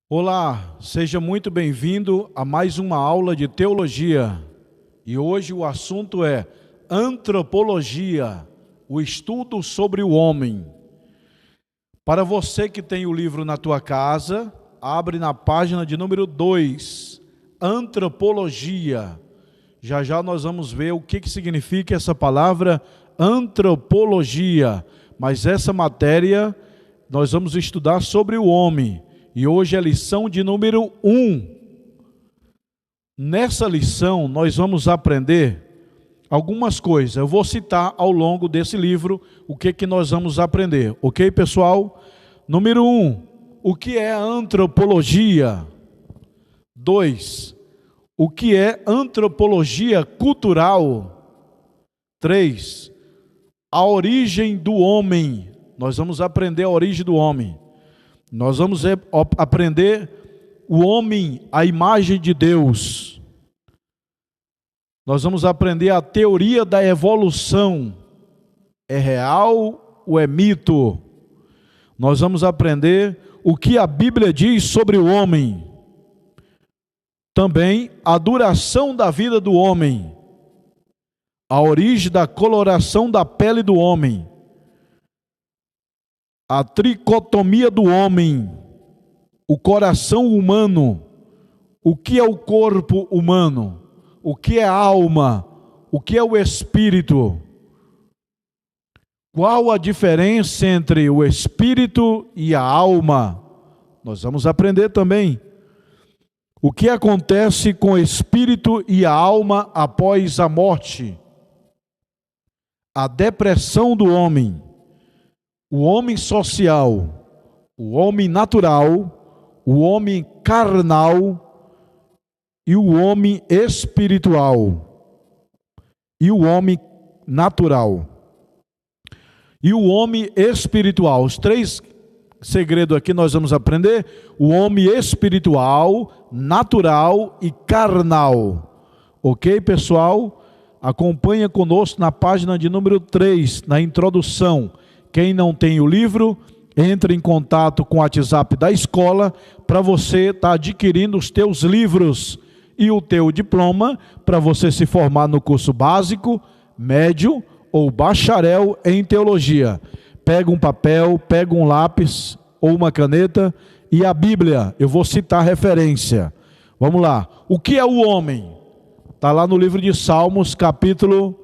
Olá, seja muito bem-vindo a mais uma aula de teologia. E hoje o assunto é antropologia, o estudo sobre o homem. Para você que tem o livro na tua casa, abre na página de número 2, antropologia. Já já nós vamos ver o que significa essa palavra antropologia. Mas essa matéria nós vamos estudar sobre o homem. E hoje é a lição de número 1. Nessa lição nós vamos aprender algumas coisas. Eu vou citar ao longo desse livro o que nós vamos aprender. Ok, pessoal? Número 1. O que é antropologia? 2. O que é antropologia cultural? 3. A origem do homem. Nós vamos aprender a origem do homem. Nós vamos aprender o homem, a imagem de Deus. Nós vamos aprender a teoria da evolução. É real ou é mito? Nós vamos aprender o que a Bíblia diz sobre o homem. Também a duração da vida do homem. A origem da coloração da pele do homem. A tricotomia do homem, o coração humano, o que é o corpo humano, o que é a alma, o que é o espírito. Qual a diferença entre o espírito e a alma? Nós vamos aprender também. O que acontece com o espírito e a alma após a morte? A depressão do homem. O homem social, o homem natural, o homem carnal e o homem espiritual. E o homem natural. E o homem espiritual. Os 3 segredos aqui nós vamos aprender. O homem espiritual, natural e carnal. Ok, pessoal? Acompanha conosco na página de número 3, na introdução. Quem não tem o livro, entre em contato com o WhatsApp da escola para você estar adquirindo os teus livros e o teu diploma para você se formar no curso básico, médio ou bacharel em teologia. Pega um papel, pega um lápis ou uma caneta e a Bíblia. Eu vou citar referência. Vamos lá. O que é o homem? Está lá no livro de Salmos, capítulo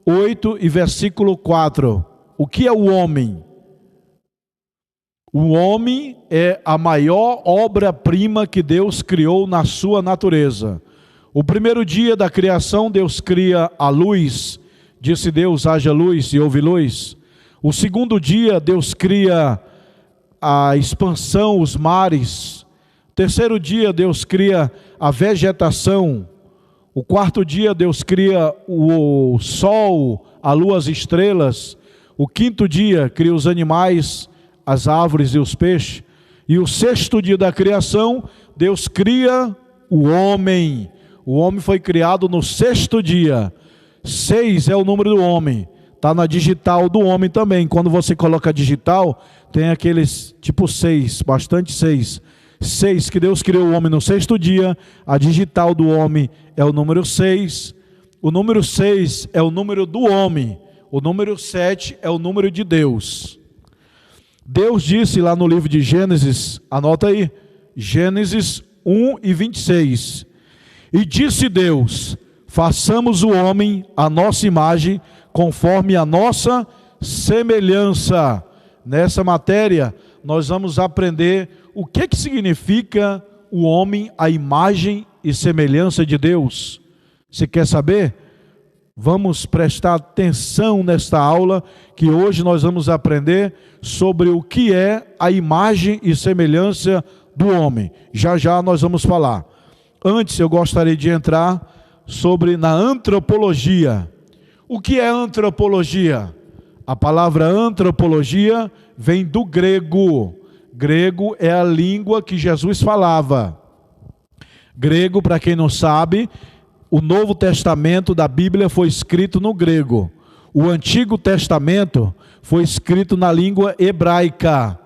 8 e versículo 4. O que é o homem? O homem é a maior obra-prima que Deus criou na sua natureza. O primeiro dia da criação, Deus cria a luz. Disse Deus, haja luz e houve luz. O segundo dia, Deus cria a expansão, os mares. O terceiro dia, Deus cria a vegetação. O quarto dia, Deus cria o sol, a lua, as estrelas. O quinto dia, cria os animais, as árvores e os peixes. E o sexto dia da criação, Deus cria o homem. O homem foi criado no sexto dia. 6 é o número do homem. Está na digital do homem também. Quando você coloca digital, tem aqueles tipo 6, bastante 6. 6 que Deus criou o homem no sexto dia. A digital do homem é o número 6. O número 6 é o número do homem. O número 7 é o número de Deus. Deus disse lá no livro de Gênesis, anota aí, Gênesis 1 e 26. E disse Deus, façamos o homem à nossa imagem, conforme a nossa semelhança. Nessa matéria, nós vamos aprender o que significa o homem, a imagem e semelhança de Deus. Você quer saber? Vamos prestar atenção nesta aula, que hoje nós vamos aprender sobre o que é a imagem e semelhança do homem. Já já nós vamos falar. Antes eu gostaria de entrar na antropologia. O que é antropologia? A palavra antropologia vem do grego. Grego é a língua que Jesus falava. Grego, para quem não sabe, o Novo Testamento da Bíblia foi escrito no grego. O Antigo Testamento foi escrito na língua hebraica.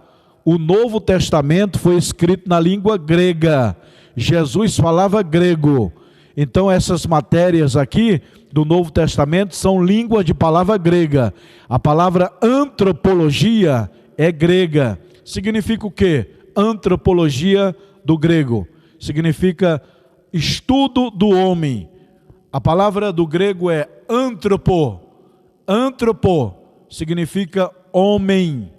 o Novo Testamento foi escrito na língua grega. Jesus falava grego. Então essas matérias aqui do Novo Testamento são língua de palavra grega. A palavra antropologia é grega. Significa o quê? Antropologia do grego. Significa estudo do homem. A palavra do grego é antropo. Antropo significa homem.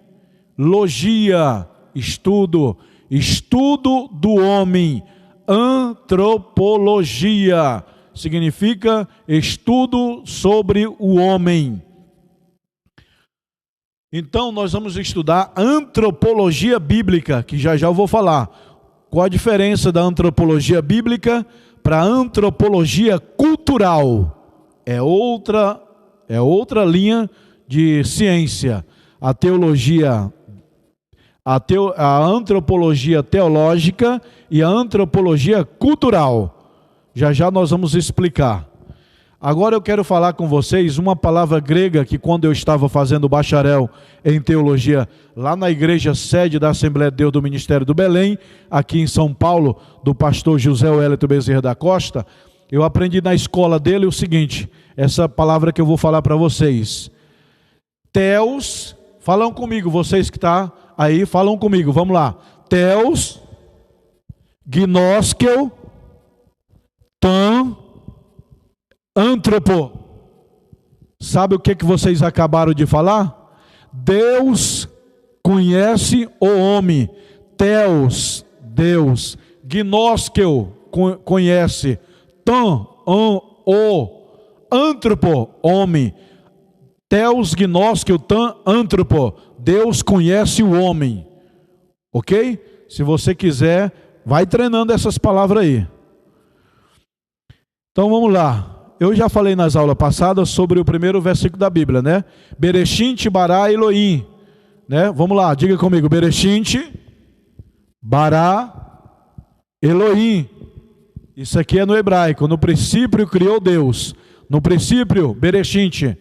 Logia, estudo. Estudo do homem. Antropologia significa estudo sobre o homem. Então nós vamos estudar antropologia bíblica, que já já eu vou falar. Qual a diferença da antropologia bíblica para a antropologia cultural? É outra linha de ciência. A teologia, a antropologia teológica e a antropologia cultural. Já já nós vamos explicar. Agora eu quero falar com vocês uma palavra grega que quando eu estava fazendo bacharel em teologia lá na igreja sede da Assembleia de Deus do Ministério do Belém, aqui em São Paulo, do pastor José Wellington Bezerra da Costa, eu aprendi na escola dele o seguinte, essa palavra que eu vou falar para vocês. Theos, falam comigo, vocês que estão aí, falam comigo, vamos lá. Theos, gnoskel, tan, antropo. Sabe o que vocês acabaram de falar? Deus conhece o homem. Theos, Deus. Gnoskel, conhece. Tan, o. Antropo, homem. Theos, gnoskel, tan, antropo. Deus conhece o homem. Ok? Se você quiser, vai treinando essas palavras aí. Então vamos lá. Eu já falei nas aulas passadas sobre o primeiro versículo da Bíblia, né? Bereshit bara Elohim, né? Vamos lá, diga comigo. Bereshit bara Elohim. Isso aqui é no hebraico. No princípio criou Deus. No princípio, Bereshit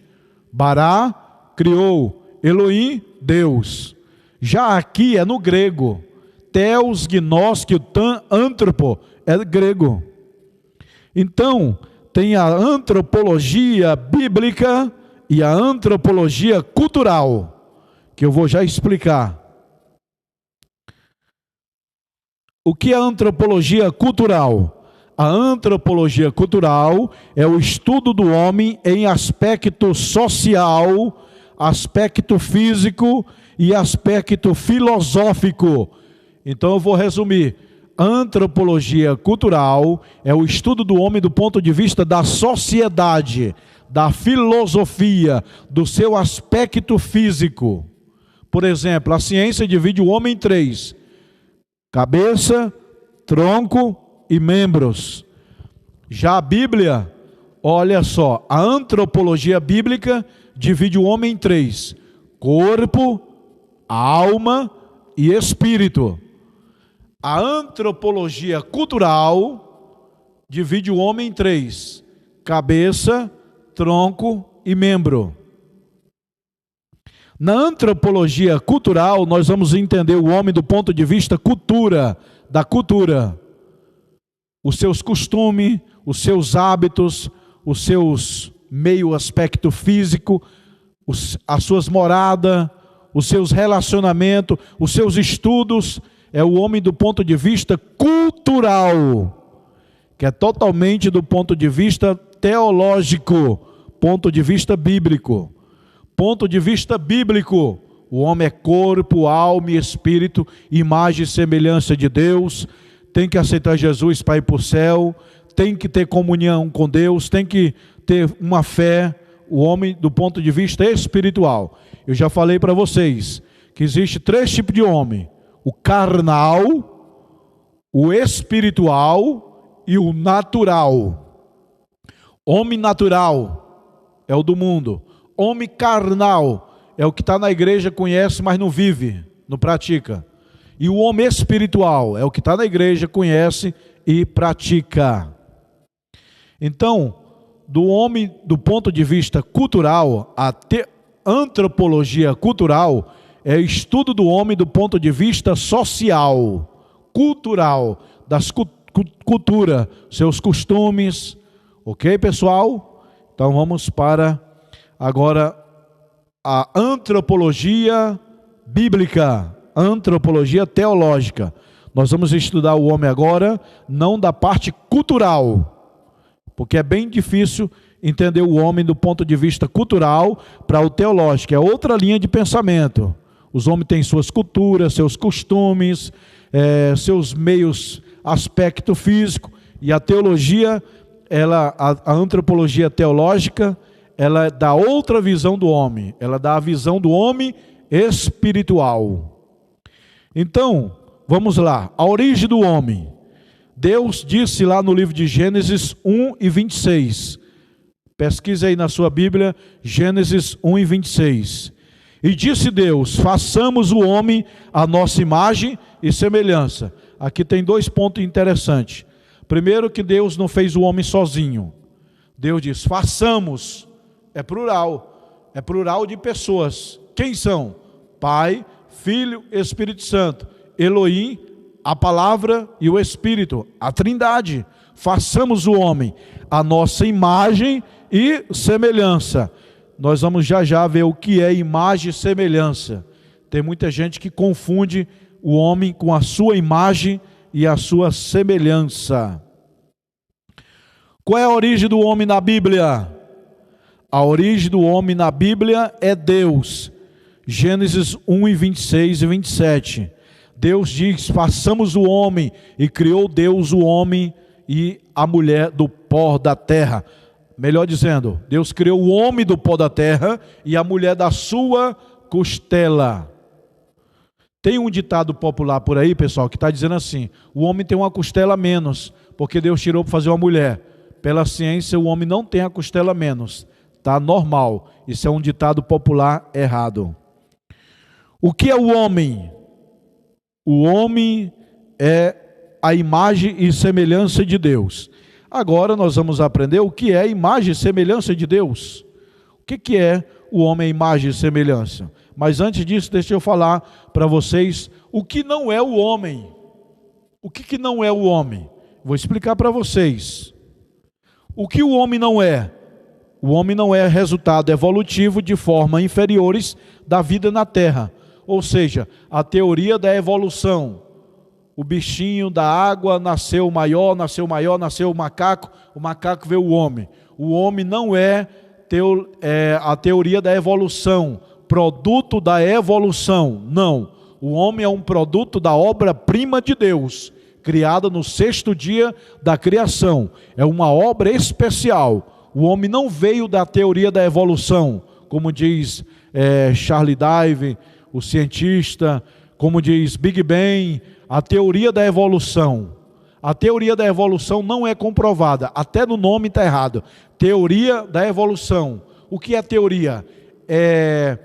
bara, criou. Elohim, Deus. Já aqui é no grego. Theos, gnoskel, tan, antropo. É grego. Então, tem a antropologia bíblica e a antropologia cultural, que eu vou já explicar. O que é a antropologia cultural? A antropologia cultural é o estudo do homem em aspecto social, aspecto físico e aspecto filosófico. Então eu vou resumir. Antropologia cultural é o estudo do homem do ponto de vista da sociedade, da filosofia, do seu aspecto físico. Por exemplo, a ciência divide o homem em três: cabeça, tronco e membros. Já a Bíblia, olha só, a antropologia bíblica divide o homem em três: corpo, alma e espírito. A antropologia cultural divide o homem em três: cabeça, tronco e membro. Na antropologia cultural, nós vamos entender o homem do ponto de vista cultura, da cultura. Os seus costumes, os seus hábitos, os seus meio aspecto físico, as suas moradas, os seus relacionamentos, os seus estudos. É o homem do ponto de vista cultural, que é totalmente do ponto de vista teológico, ponto de vista bíblico. Ponto de vista bíblico, o homem é corpo, alma e espírito, imagem e semelhança de Deus, tem que aceitar Jesus para ir para o céu, tem que ter comunhão com Deus, tem que ter uma fé, o homem do ponto de vista espiritual. Eu já falei para vocês que existe três tipos de homem: o carnal, o espiritual e o natural. Homem natural é o do mundo. Homem carnal é o que está na igreja, conhece, mas não vive, não pratica. E o homem espiritual é o que está na igreja, conhece e pratica. Então, do homem do ponto de vista cultural, a antropologia cultural é estudo do homem do ponto de vista social, cultural, das cultura, seus costumes. Ok, pessoal? Então vamos para agora a antropologia bíblica, antropologia teológica. Nós vamos estudar o homem agora, não da parte cultural, porque é bem difícil entender o homem do ponto de vista cultural para o teológico, é outra linha de pensamento. Os homens têm suas culturas, seus costumes, seus meios, aspecto físico, e a teologia, a antropologia teológica, ela dá outra visão do homem, ela dá a visão do homem espiritual. Então, vamos lá, a origem do homem. Deus disse lá no livro de Gênesis 1:26. Pesquise aí na sua Bíblia, Gênesis 1:26. E disse Deus: façamos o homem à nossa imagem e semelhança. Aqui tem 2 pontos interessantes. Primeiro, que Deus não fez o homem sozinho. Deus diz: façamos. É plural de pessoas. Quem são? Pai, Filho, Espírito Santo. Elohim, a palavra e o Espírito, a Trindade. Façamos o homem à nossa imagem e semelhança. Nós vamos já ver o que é imagem e semelhança. Tem muita gente que confunde o homem com a sua imagem e a sua semelhança. Qual é a origem do homem na Bíblia? A origem do homem na Bíblia é Deus. Gênesis 1:26 e 27. Deus diz: façamos o homem, e criou Deus o homem e a mulher do pó da terra. Melhor dizendo, Deus criou o homem do pó da terra e a mulher da sua costela. Tem um ditado popular por aí, pessoal, que está dizendo assim: o homem tem uma costela a menos, porque Deus tirou para fazer uma mulher. Pela ciência, o homem não tem a costela a menos. Está normal. Isso é um ditado popular errado. O que é o homem? O homem é a imagem e semelhança de Deus. Agora nós vamos aprender o que é a imagem e semelhança de Deus. O que é o homem, a imagem e semelhança? Mas antes disso, deixa eu falar para vocês o que não é o homem. O que não é o homem? Vou explicar para vocês. O que o homem não é? O homem não é resultado evolutivo de formas inferiores da vida na Terra. Ou seja, a teoria da evolução. O bichinho da água nasceu maior, nasceu o macaco veio o homem. O homem não é a teoria da evolução, produto da evolução. Não, o homem é um produto da obra-prima de Deus, criada no 6º dia da criação. É uma obra especial. O homem não veio da teoria da evolução, como diz Charles Darwin, o cientista, como diz Big Bang, a teoria da evolução. A teoria da evolução não é comprovada, até no nome está errado. Teoria da evolução. O que é teoria? É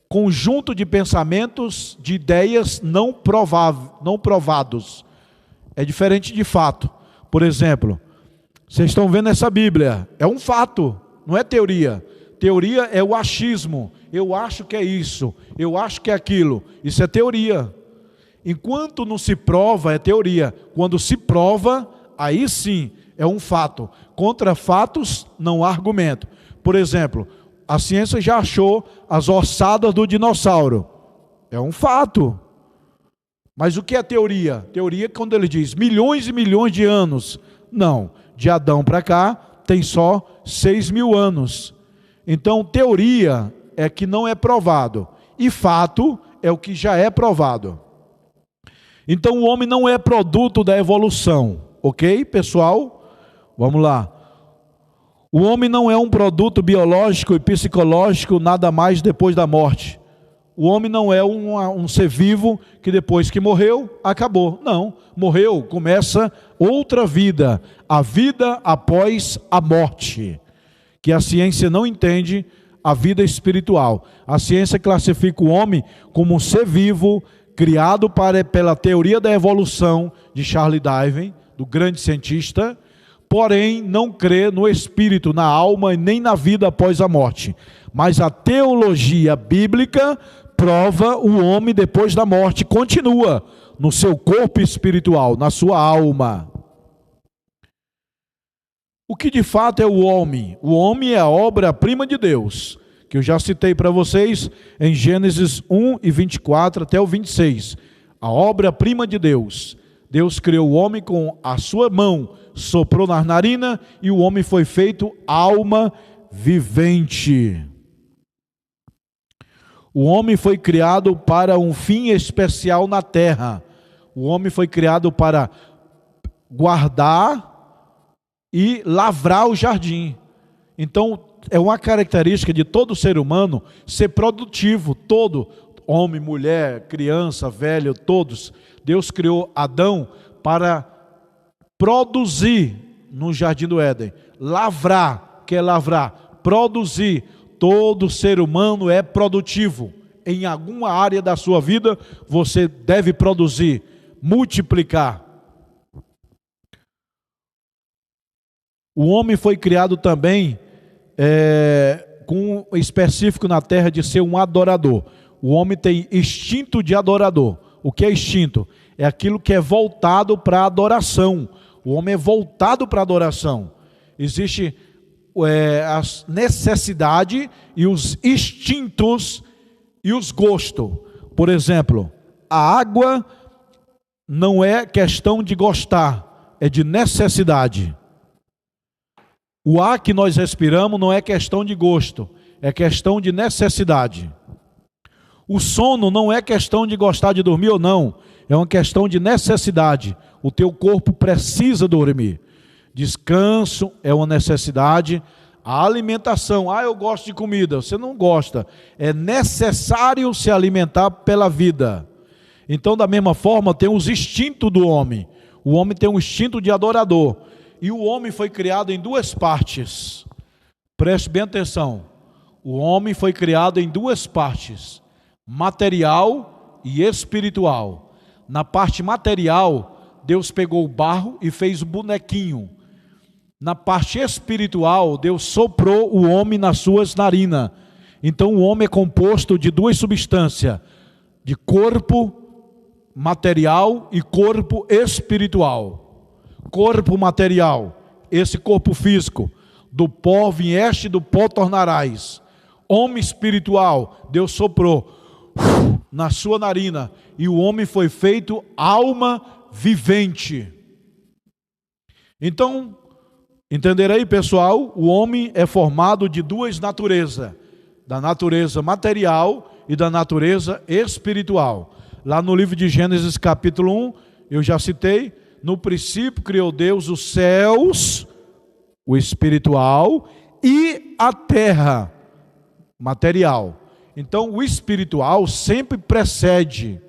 conjunto de pensamentos, de ideias não provados. É diferente de fato. Por exemplo, vocês estão vendo essa Bíblia, é um fato, não é teoria. Teoria é o achismo. Eu acho que é isso, eu acho que é aquilo. Isso é teoria. Enquanto não se prova, é teoria. Quando se prova, aí sim é um fato. Contra fatos, não há argumento. Por exemplo, a ciência já achou as ossadas do dinossauro. É um fato. Mas o que é teoria? Teoria é quando ele diz milhões e milhões de anos. Não, de Adão para cá tem só 6.000 anos. Então, teoria é que não é provado. E fato é o que já é provado. Então, o homem não é produto da evolução. Ok, pessoal? Vamos lá. O homem não é um produto biológico e psicológico, nada mais depois da morte. O homem não é um ser vivo que depois que morreu, acabou. Não, morreu, começa outra vida. A vida após a morte. Que a ciência não entende a vida espiritual. A ciência classifica o homem como um ser vivo, criado pela teoria da evolução de Charles Darwin, do grande cientista, porém não crê no espírito, na alma e nem na vida após a morte. Mas a teologia bíblica prova o homem depois da morte, continua no seu corpo espiritual, na sua alma. O que de fato é o homem? O homem é a obra-prima de Deus, que eu já citei para vocês em Gênesis 1 e 24 até o 26. A obra-prima de Deus. Deus criou o homem com a sua mão, soprou na narina e o homem foi feito alma vivente. O homem foi criado para um fim especial na terra. O homem foi criado para guardar e lavrar o jardim. Então, é uma característica de todo ser humano ser produtivo, todo, homem, mulher, criança, velho, todos. Deus criou Adão para produzir no jardim do Éden. Lavrar, que é lavrar, produzir. Todo ser humano é produtivo. Em alguma área da sua vida, você deve produzir, multiplicar. O homem foi criado também com específico na terra de ser um adorador. O homem tem instinto de adorador. O que é instinto? É aquilo que é voltado para a adoração. O homem é voltado para a adoração. Existe a necessidade e os instintos e os gostos. Por exemplo, a água não é questão de gostar, é de necessidade. O ar que nós respiramos não é questão de gosto, é questão de necessidade. O sono não é questão de gostar de dormir ou não, é uma questão de necessidade. O teu corpo precisa dormir. Descanso é uma necessidade. A alimentação, eu gosto de comida, você não gosta. É necessário se alimentar pela vida. Então, da mesma forma, tem os instintos do homem. O homem tem um instinto de adorador. E o homem foi criado em duas partes. Preste bem atenção. O homem foi criado em duas partes: material e espiritual. Na parte material, Deus pegou o barro e fez o bonequinho. Na parte espiritual, Deus soprou o homem nas suas narinas. Então o homem é composto de duas substâncias: de corpo material e corpo espiritual. Corpo material, esse corpo físico, do pó vieste, do pó tornarás. Homem espiritual, Deus soprou na sua narina e o homem foi feito alma vivente. Então, entender aí, pessoal, o homem é formado de duas naturezas: da natureza material e da natureza espiritual. Lá no livro de Gênesis capítulo 1, eu já citei: no princípio criou Deus os céus, o espiritual, e a terra, material. Então o espiritual sempre precede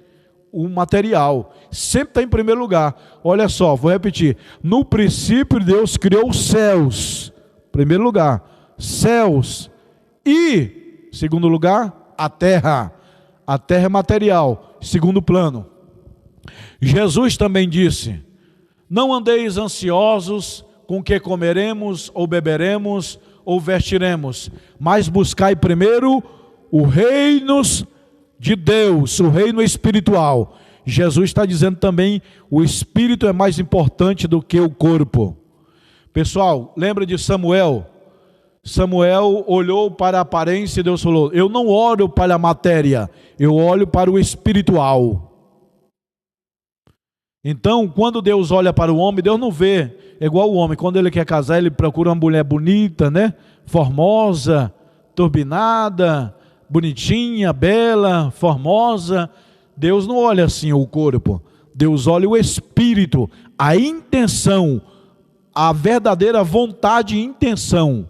o material, sempre está em primeiro lugar. Olha só, vou repetir: no princípio Deus criou os céus, primeiro lugar, céus, e segundo lugar, a terra é material, segundo plano. Jesus também disse: não andeis ansiosos com o que comeremos, ou beberemos, ou vestiremos, mas buscai primeiro o reino de Deus, o reino espiritual. Jesus está dizendo também: o espírito é mais importante do que o corpo. Pessoal, lembra de Samuel? Samuel olhou para a aparência e Deus falou: eu não olho para a matéria, eu olho para o espiritual. Então, quando Deus olha para o homem, Deus não vê. É igual o homem, quando ele quer casar, ele procura uma mulher bonita, né? Formosa, turbinada, bonitinha, bela, formosa. Deus não olha assim o corpo. Deus olha o espírito, a intenção, a verdadeira vontade e intenção.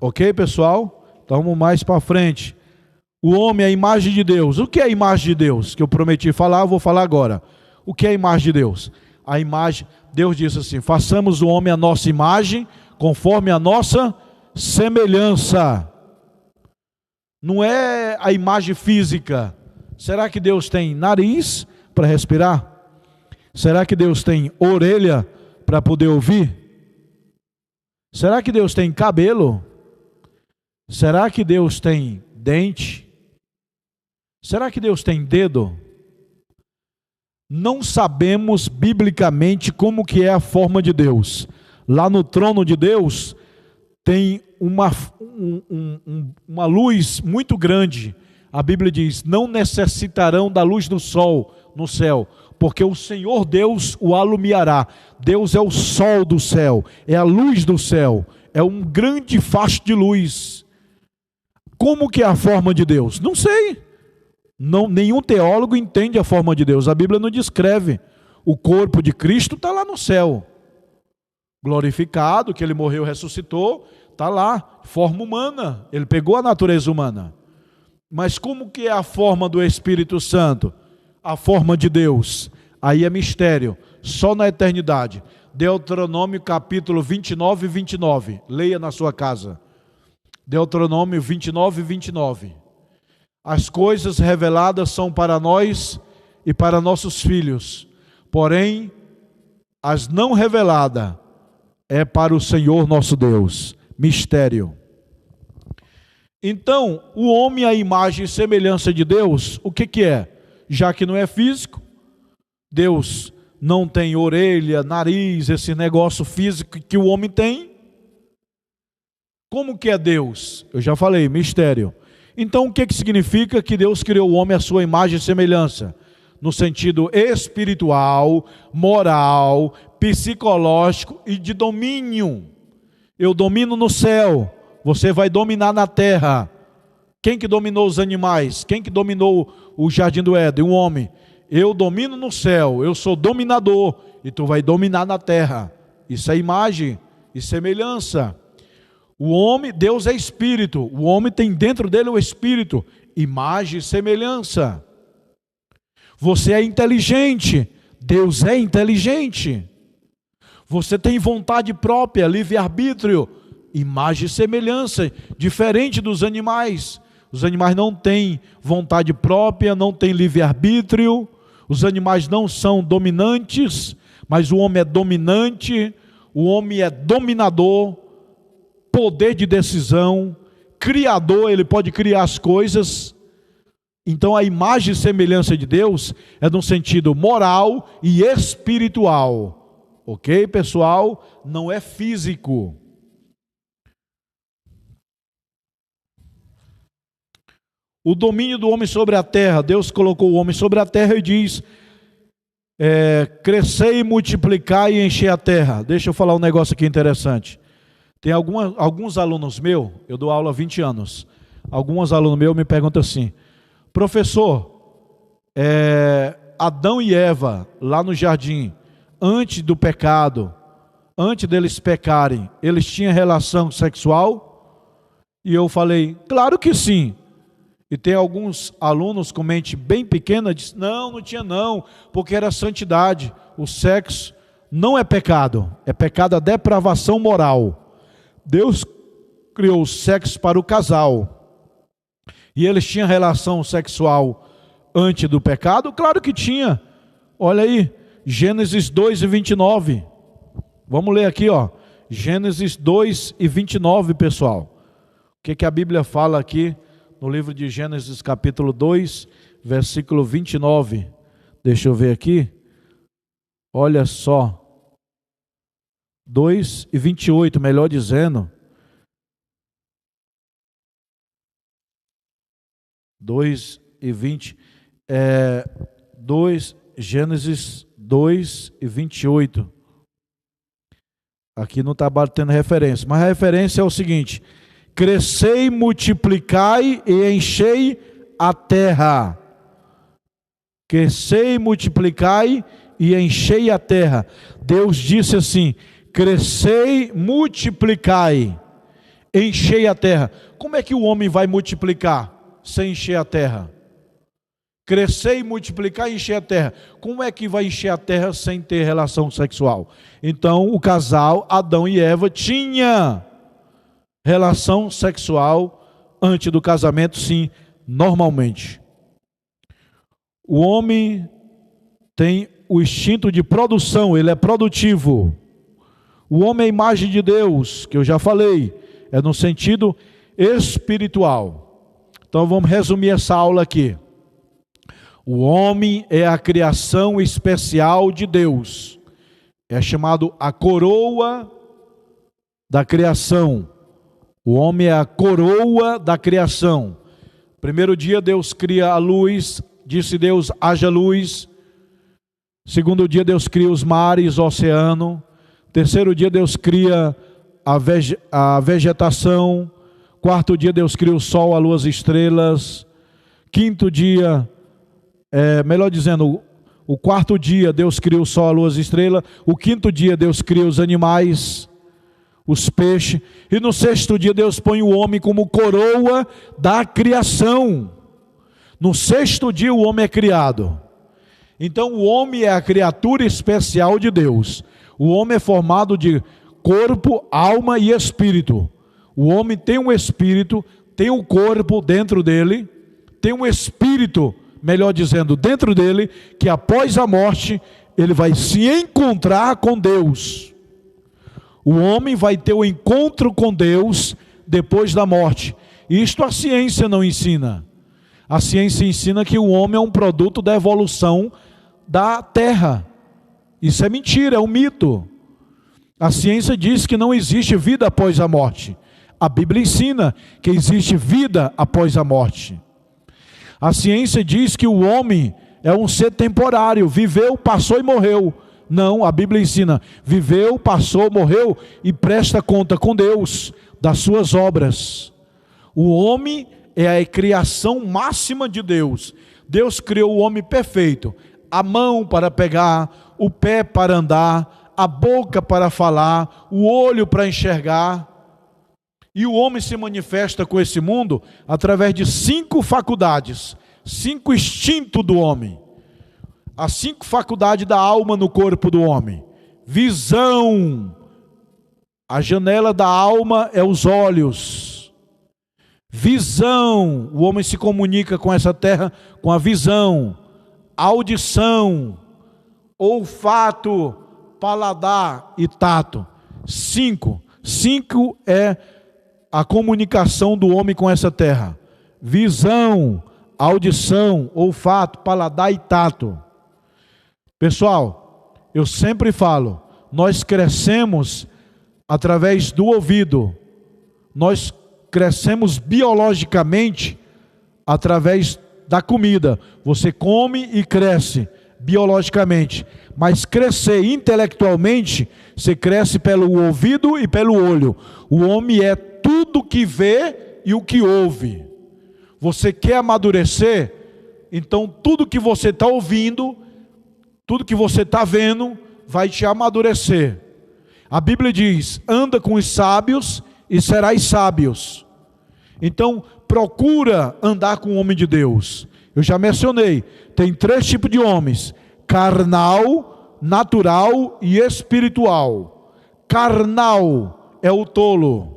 Ok, pessoal? Então vamos mais para frente. O homem é a imagem de Deus. O que é a imagem de Deus? Que eu prometi falar, eu vou falar agora. O que é a imagem de Deus? A imagem, Deus disse assim: façamos o homem a nossa imagem, conforme a nossa semelhança. Não é a imagem física. Será que Deus tem nariz para respirar? Será que Deus tem orelha para poder ouvir? Será que Deus tem cabelo? Será que Deus tem dente? Será que Deus tem dedo? Não sabemos biblicamente como que é a forma de Deus. Lá no trono de Deus tem uma luz muito grande. A Bíblia diz: não necessitarão da luz do sol no céu, porque o Senhor Deus o alumiará. Deus é o sol do céu, é a luz do céu, é um grande facho de luz. Como que é a forma de Deus? Não sei. Não, nenhum teólogo entende a forma de Deus. A Bíblia não descreve. O corpo de Cristo está lá no céu, glorificado, que ele morreu e ressuscitou, está lá, forma humana, ele pegou a natureza humana. Mas como que é a forma do Espírito Santo? A forma de Deus? Aí é mistério, só na eternidade. Deuteronômio capítulo 29 e 29, leia na sua casa. Deuteronômio 29 e 29. As coisas reveladas são para nós e para nossos filhos, porém, as não reveladas é para o Senhor nosso Deus. Mistério. Então, o homem, a imagem e semelhança de Deus, o que é? Já que não é físico, Deus não tem orelha, nariz, esse negócio físico que o homem tem. Como que é Deus? Eu já falei, mistério. Então, o que significa que Deus criou o homem à sua imagem e semelhança? No sentido espiritual, moral, psicológico e de domínio. Eu domino no céu, você vai dominar na terra. Quem que dominou os animais? Quem que dominou o jardim do Éden? O homem. Eu domino no céu, eu sou dominador, e tu vai dominar na terra. Isso é imagem e semelhança. O homem, Deus é espírito, o homem tem dentro dele o espírito, imagem e semelhança. Você é inteligente, Deus é inteligente. Você tem vontade própria, livre-arbítrio, imagem e semelhança, diferente dos animais. Os animais não têm vontade própria, não têm livre-arbítrio, os animais não são dominantes, mas o homem é dominante, o homem é dominador, poder de decisão, criador, ele pode criar as coisas. Então a imagem e semelhança de Deus é no sentido moral e espiritual. Ok, pessoal? Não é físico. O domínio do homem sobre a terra, Deus colocou o homem sobre a terra e diz: crescer e multiplicar e encher a terra. Deixa eu falar um negócio aqui interessante. Tem alguns alunos meus, eu dou aula há 20 anos, alguns alunos meus me perguntam assim: professor, Adão e Eva, lá no jardim, antes do pecado, antes deles pecarem, eles tinham relação sexual? E eu falei, claro que sim. E tem alguns alunos com mente bem pequena, diz, não tinha não, porque era santidade. O sexo não é pecado a depravação moral. Deus criou o sexo para o casal. E eles tinham relação sexual antes do pecado? Claro que tinha. Olha aí, Gênesis 2 e 29. Vamos ler aqui, ó. Gênesis 2 e 29, pessoal. O que a Bíblia fala aqui no livro de Gênesis capítulo 2, versículo 29. Deixa eu ver aqui. Olha só. 2 e 28, melhor dizendo. 2 e 20. Gênesis 2 e 28. Aqui não está batendo referência, mas a referência é o seguinte: crescei, multiplicai e enchei a terra. Crescei, multiplicai e enchei a terra. Deus disse assim: crescei, multiplicai, enchei a terra. Como é que o homem vai multiplicar sem encher a terra? Crescer e multiplicar e encher a terra. Como é que vai encher a terra sem ter relação sexual? Então o casal Adão e Eva tinha relação sexual antes do casamento, sim, normalmente. O homem tem o instinto de produção, ele é produtivo. O homem é a imagem de Deus, que eu já falei, é no sentido espiritual. Então vamos resumir essa aula aqui. O homem é a criação especial de Deus. É chamado a coroa da criação. O homem é a coroa da criação. Primeiro dia Deus cria a luz, disse Deus, haja luz. Segundo dia Deus cria os mares, o oceano. Terceiro dia Deus cria a vegetação. Quarto dia Deus cria o sol, a lua, as estrelas. Quinto dia, melhor dizendo, o quarto dia Deus cria o sol, a lua, as estrelas. O quinto dia Deus cria os animais, os peixes. E no sexto dia Deus põe o homem como coroa da criação. No sexto dia o homem é criado. Então o homem é a criatura especial de Deus. O homem é formado de corpo, alma e espírito. O homem tem um espírito, tem um corpo dentro dele, tem um espírito, melhor dizendo, dentro dele, que após a morte ele vai se encontrar com Deus. O homem vai ter o encontro com Deus depois da morte. Isto a ciência não ensina. A ciência ensina que o homem é um produto da evolução da terra. Isso é mentira, é um mito. A ciência diz que não existe vida após a morte. A Bíblia ensina que existe vida após a morte. A ciência diz que o homem é um ser temporário, viveu, passou e morreu. Não, a Bíblia ensina, viveu, passou, morreu e presta conta com Deus das suas obras. O homem é a criação máxima de Deus. Deus criou o homem perfeito, a mão para pegar, o pé para andar, a boca para falar, o olho para enxergar. E o homem se manifesta com esse mundo através de 5 faculdades, 5 instintos do homem. As 5 faculdades da alma no corpo do homem. Visão. A janela da alma é os olhos. Visão. O homem se comunica com essa terra com a visão. Audição. Olfato, paladar e tato. 5. 5 é a comunicação do homem com essa terra. Visão, audição, olfato, paladar e tato. Pessoal, eu sempre falo, nós crescemos através do ouvido. Nós crescemos biologicamente através da comida. Você come e cresce biologicamente. Mas crescer intelectualmente, você cresce pelo ouvido e pelo olho. O homem é tudo que vê e o que ouve. Você quer amadurecer? Então tudo que você está ouvindo, tudo que você está vendo, vai te amadurecer. A Bíblia diz, anda com os sábios e serás sábios. Então procura andar com o homem de Deus. Eu já mencionei, tem 3 tipos de homens: carnal, natural e espiritual. Carnal é o tolo.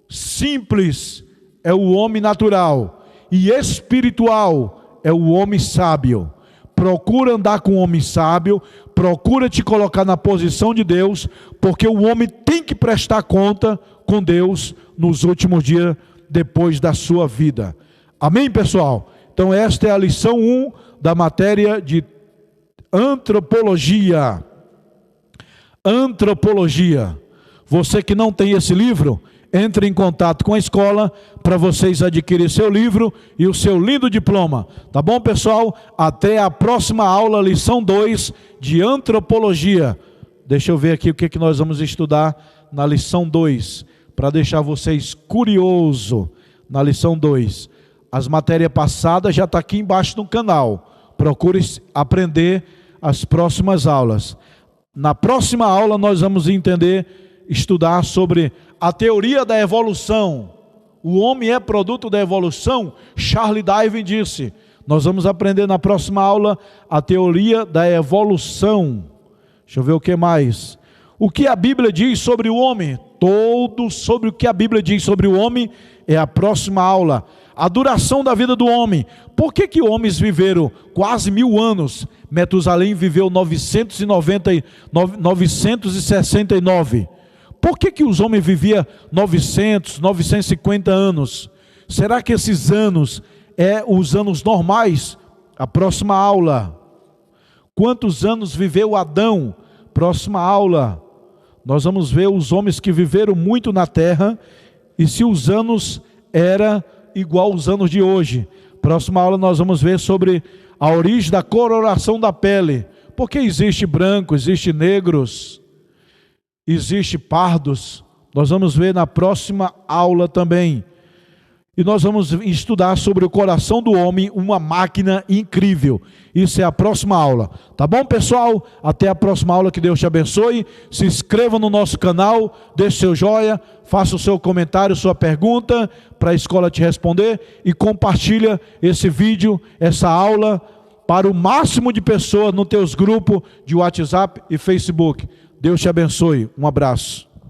Simples é o homem natural. E espiritual é o homem sábio. Procura andar com o homem sábio. Procura te colocar na posição de Deus. Porque o homem tem que prestar conta com Deus nos últimos dias depois da sua vida. Amém, pessoal? Então esta é a lição 1 da matéria de antropologia. Antropologia. Você que não tem esse livro, entre em contato com a escola para vocês adquirirem seu livro e o seu lindo diploma. Tá bom, pessoal? Até a próxima aula, lição 2 de antropologia. Deixa eu ver aqui o que nós vamos estudar na lição 2, para deixar vocês curiosos na lição 2. As matérias passadas já estão aqui embaixo no canal. Procure aprender as próximas aulas. Na próxima aula nós vamos estudar sobre a teoria da evolução. O homem é produto da evolução? Charles Darwin disse. Nós vamos aprender na próxima aula a teoria da evolução. Deixa eu ver o que mais. O que a Bíblia diz sobre o homem? Todo sobre o que a Bíblia diz sobre o homem é a próxima aula. A duração da vida do homem. Por que homens viveram quase 1000 anos? Metusalém viveu 969. Por que os homens viviam 900, 950 anos? Será que esses anos os anos normais? A próxima aula. Quantos anos viveu Adão? Próxima aula. Nós vamos ver os homens que viveram muito na terra e se os anos era igual aos anos de hoje. Próxima aula nós vamos ver sobre a origem da coloração da pele. Porque existe branco, existe negros, existe pardos. Nós vamos ver na próxima aula também. E nós vamos estudar sobre o coração do homem, uma máquina incrível. Isso é a próxima aula. Tá bom, pessoal? Até a próxima aula, que Deus te abençoe. Se inscreva no nosso canal, deixe seu joia, faça o seu comentário, sua pergunta, para a escola te responder. E compartilha esse vídeo, essa aula, para o máximo de pessoas nos teus grupos de WhatsApp e Facebook. Deus te abençoe. Um abraço.